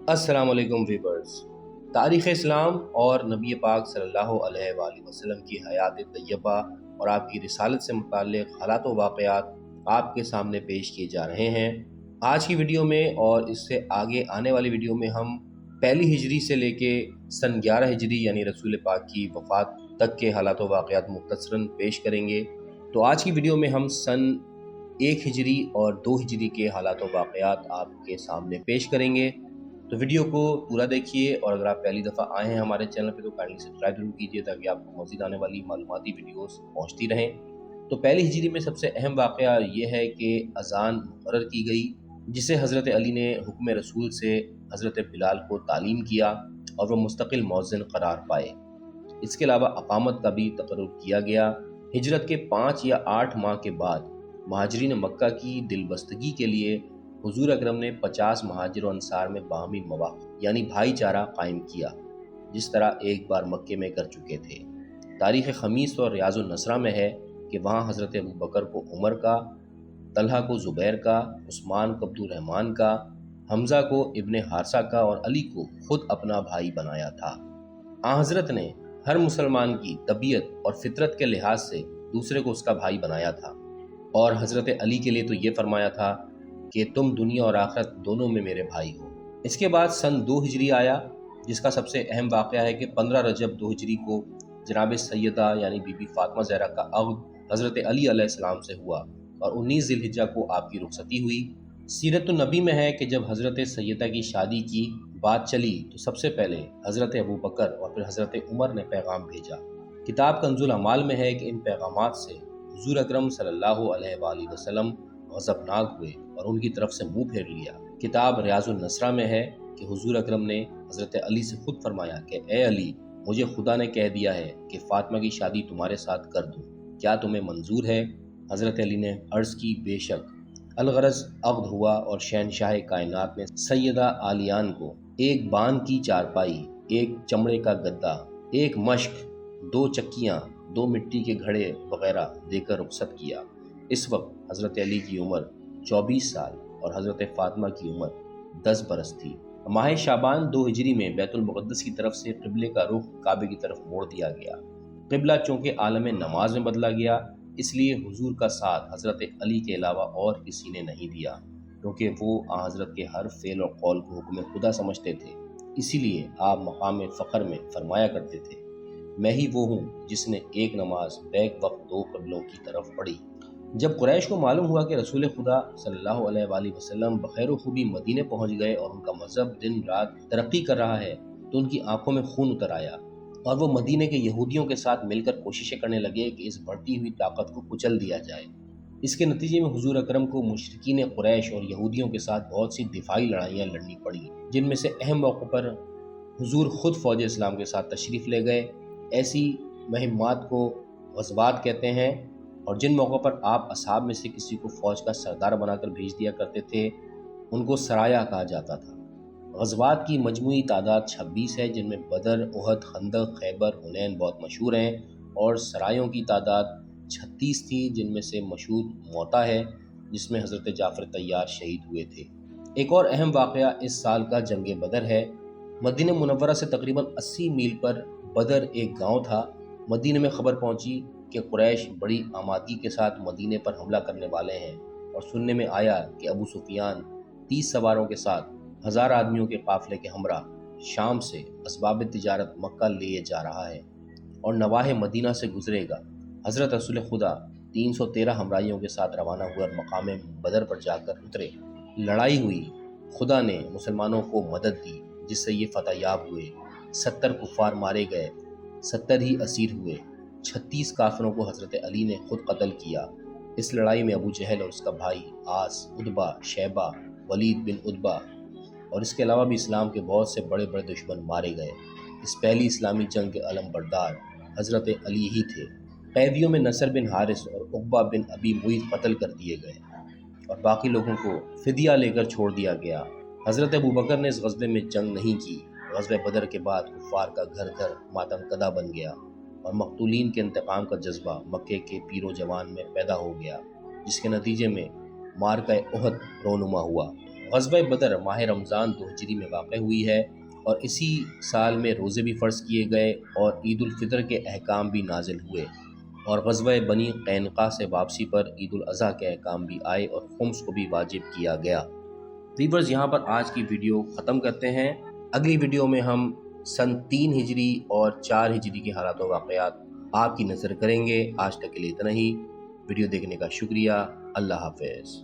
السلام علیکم ویورز۔ تاریخ اسلام اور نبی پاک صلی اللہ علیہ وآلہ وسلم کی حیات طیبہ اور آپ کی رسالت سے متعلق حالات و واقعات آپ کے سامنے پیش کیے جا رہے ہیں۔ آج کی ویڈیو میں اور اس سے آگے آنے والی ویڈیو میں ہم پہلی ہجری سے لے کے سن 11 ہجری یعنی رسول پاک کی وفات تک کے حالات و واقعات مختصراً پیش کریں گے۔ تو آج کی ویڈیو میں ہم سن 1 ہجری اور 2 ہجری کے حالات و واقعات آپ کے سامنے پیش کریں گے۔ تو ویڈیو کو پورا دیکھیے، اور اگر آپ پہلی دفعہ آئے ہیں ہمارے چینل پہ تو کائنڈلی سبسکرائب ضرور کیجیے تاکہ آپ کو مزید آنے والی معلوماتی ویڈیوز پہنچتی رہیں۔ تو پہلی ہجری میں سب سے اہم واقعہ یہ ہے کہ اذان مقرر کی گئی، جسے حضرت علی نے حکم رسول سے حضرت بلال کو تعلیم کیا اور وہ مستقل مؤذن قرار پائے۔ اس کے علاوہ اقامت کا بھی تقرر کیا گیا۔ ہجرت کے 5 یا 8 ماہ کے بعد مہاجرین مکہ کی دل بستگی کے لیے حضور اکرم نے 50 مہاجر و انصار میں باہمی مواقع یعنی بھائی چارہ قائم کیا، جس طرح ایک بار مکے میں کر چکے تھے۔ تاریخ خمیس اور ریاض النصرہ میں ہے کہ وہاں حضرت ابوبکر کو عمر کا، طلحہ کو زبیر کا، عثمان کو عبدالرحمن کا، حمزہ کو ابن حارثہ کا اور علی کو خود اپنا بھائی بنایا تھا۔ آن حضرت نے ہر مسلمان کی طبیعت اور فطرت کے لحاظ سے دوسرے کو اس کا بھائی بنایا تھا، اور حضرت علی کے لیے تو یہ فرمایا تھا کہ تم دنیا اور آخرت دونوں میں میرے بھائی ہو۔ اس کے بعد سن 2 ہجری آیا، جس کا سب سے اہم واقعہ ہے کہ 15 رجب 2 ہجری کو جناب سیدہ یعنی بی بی فاطمہ زہرا کا عقد حضرت علی علیہ السلام سے ہوا اور 19 ذی الحجہ کو آپ کی رخصتی ہوئی۔ سیرت النبی میں ہے کہ جب حضرت سیدہ کی شادی کی بات چلی تو سب سے پہلے حضرت ابوبکر اور پھر حضرت عمر نے پیغام بھیجا۔ کتاب کنز الاعمال میں ہے کہ ان پیغامات سے حضور اکرم صلی اللہ علیہ وآلہ وسلم غضبناک ہوئے اور ان کی طرف سے منہ پھیر لیا۔ کتاب ریاض النصرہ میں ہے کہ حضور اکرم نے حضرت علی سے خود فرمایا کہ اے علی، مجھے خدا نے کہہ دیا ہے کہ فاطمہ کی شادی تمہارے ساتھ کر دوں، کیا تمہیں منظور ہے؟ حضرت علی نے عرض کی بے شک۔ الغرض عقد ہوا اور شہنشاہ کائنات نے سیدہ عالیان کو ایک بان کی چارپائی، ایک چمڑے کا گدا، ایک مشک، 2 چکیاں، 2 مٹی کے گھڑے وغیرہ دے کر رخصت کیا۔ اس وقت حضرت علی کی عمر 24 سال اور حضرت فاطمہ کی عمر 10 برس تھی۔ ماہ شعبان 2 ہجری میں بیت المقدس کی طرف سے قبلے کا رخ کعبے کی طرف موڑ دیا گیا۔ قبلہ چونکہ عالم نماز میں بدلا گیا، اس لیے حضور کا ساتھ حضرت علی کے علاوہ اور کسی نے نہیں دیا، کیونکہ وہ حضرت کے ہر فعل اور قول کو حکم خدا سمجھتے تھے۔ اسی لیے آپ مقام فخر میں فرمایا کرتے تھے، میں ہی وہ ہوں جس نے ایک نماز بیک وقت 2 قبلوں کی طرف پڑھی۔ جب قریش کو معلوم ہوا کہ رسول خدا صلی اللہ علیہ وآلہ وسلم بخیر و خوبی مدینے پہنچ گئے اور ان کا مذہب دن رات ترقی کر رہا ہے، تو ان کی آنکھوں میں خون اتر آیا اور وہ مدینے کے یہودیوں کے ساتھ مل کر کوششیں کرنے لگے کہ اس بڑھتی ہوئی طاقت کو کچل دیا جائے۔ اس کے نتیجے میں حضور اکرم کو مشرکین قریش اور یہودیوں کے ساتھ بہت سی دفاعی لڑائیاں لڑنی پڑیں، جن میں سے اہم موقع پر حضور خود فوج اسلام کے ساتھ تشریف لے گئے۔ ایسی مہمات کو غزوات کہتے ہیں، اور جن موقع پر آپ اصحاب میں سے کسی کو فوج کا سردار بنا کر بھیج دیا کرتے تھے، ان کو سرایا کہا جاتا تھا۔ غزوات کی مجموعی تعداد 26 ہے، جن میں بدر، احد، خندق، خیبر، حنین بہت مشہور ہیں، اور سرایوں کی تعداد 36 تھی، جن میں سے مشہور موتا ہے، جس میں حضرت جعفر طیار شہید ہوئے تھے۔ ایک اور اہم واقعہ اس سال کا جنگ بدر ہے۔ مدینہ منورہ سے تقریباً 80 میل پر بدر ایک گاؤں تھا۔ مدینہ میں خبر پہنچی کہ قریش بڑی آمادگی کے ساتھ مدینے پر حملہ کرنے والے ہیں، اور سننے میں آیا کہ ابو سفیان 30 سواروں کے ساتھ 1000 آدمیوں کے قافلے کے ہمراہ شام سے اسباب تجارت مکہ لے جا رہا ہے اور نواح مدینہ سے گزرے گا۔ حضرت رسول خدا 313 ہمراہیوں کے ساتھ روانہ ہوئے اور مقام بدر پر جا کر اترے۔ لڑائی ہوئی، خدا نے مسلمانوں کو مدد دی، جس سے یہ فتح یاب ہوئے۔ 70 کفار مارے گئے، 70 ہی اسیر ہوئے۔ 36 کافروں کو حضرت علی نے خود قتل کیا۔ اس لڑائی میں ابو جہل اور اس کا بھائی عاص، عتبہ، شیبہ، ولید بن عتبہ اور اس کے علاوہ بھی اسلام کے بہت سے بڑے بڑے دشمن مارے گئے۔ اس پہلی اسلامی جنگ کے علم بردار حضرت علی ہی تھے۔ قیدیوں میں نصر بن حارث اور عقبہ بن ابی معیط قتل کر دیے گئے اور باقی لوگوں کو فدیہ لے کر چھوڑ دیا گیا۔ حضرت ابوبکر نے اس غزوے میں جنگ نہیں کی۔ غزوہ بدر کے بعد کفار کا گھر گھر ماتم کدہ بن گیا اور مقتولین کے انتقام کا جذبہ مکے کے پیر و جوان میں پیدا ہو گیا، جس کے نتیجے میں مارکہ احد رونما ہوا۔ غزوہ بدر ماہ رمضان 2 ہجری میں واقع ہوئی ہے اور اسی سال میں روزے بھی فرض کیے گئے اور عید الفطر کے احکام بھی نازل ہوئے، اور غزوہ بنی قینقاع سے واپسی پر عید الاضحیٰ کے احکام بھی آئے اور خمس کو بھی واجب کیا گیا۔ ویورز، یہاں پر آج کی ویڈیو ختم کرتے ہیں۔ اگلی ویڈیو میں ہم سن 3 ہجری اور 4 ہجری کے حالات و واقعات آپ کی نظر کریں گے۔ آج تک کے لیے اتنا ہی۔ ویڈیو دیکھنے کا شکریہ۔ اللہ حافظ۔